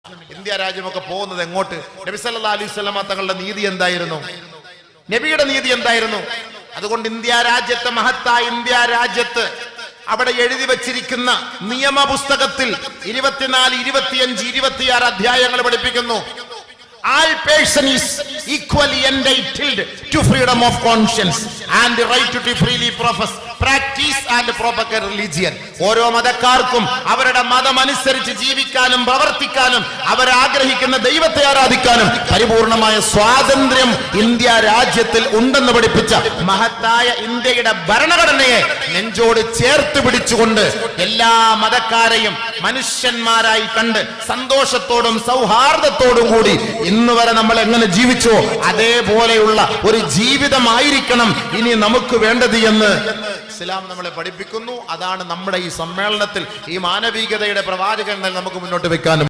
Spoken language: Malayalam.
ഇന്ത്യ രാജ്യമൊക്കെ പോകുന്നത് എങ്ങോട്ട്? നബി സല്ലല്ലാഹു അലൈഹി വസല്ലമ തങ്ങളുടെ നീതി എന്തായിരുന്നു? നബിയുടെ നീതി എന്തായിരുന്നു? അതുകൊണ്ട് ഇന്ത്യ രാജ്യത്തെ, മഹത്തായ ഇന്ത്യ രാജ്യത്ത് അവിടെ എഴുതി വച്ചിരിക്കുന്ന നിയമ പുസ്തകത്തിൽ 24, 25, 26 അധ്യായങ്ങൾ പഠിപ്പിക്കുന്നു. All person is equally entitled to freedom of conscience and the right to freely profess, practice and propagate religion. ഓരോ മതക്കാർക്കും അവരുടെ മതമനുസരിച്ച് ജീവിക്കാനും പ്രവർത്തിക്കാനും അവർ ആഗ്രഹിക്കുന്ന ദൈവത്തെ ആരാധിക്കാനും പരിപൂർണമായ സ്വാതന്ത്ര്യം ഇന്ത്യ രാജ്യത്തിൽ ഉണ്ടെന്ന് പഠിപ്പിച്ച മഹത്തായ ഇന്ത്യയുടെ ഭരണഘടനയെ നെഞ്ചോട് ചേർത്ത് പിടിച്ചുകൊണ്ട് എല്ലാ മതക്കാരെയും മനുഷ്യന്മാരായി കണ്ട് സന്തോഷത്തോടും സൗഹാർദ്ദത്തോടും കൂടി ഇന്ന് വരെ നമ്മൾ എങ്ങനെ ജീവിച്ചോ അതേപോലെയുള്ള ഒരു ജീവിതമായിരിക്കണം ഇനി നമുക്ക് വേണ്ടത് എന്ന് ഇസ്ലാം നമ്മളെ പഠിപ്പിക്കുന്നു. അതാണ് നമ്മുടെ ഈ സമ്മേളനത്തിൽ ഈ മാനവികതയുടെ പ്രവാചകൻ നമുക്ക് മുന്നോട്ട് വെക്കാനും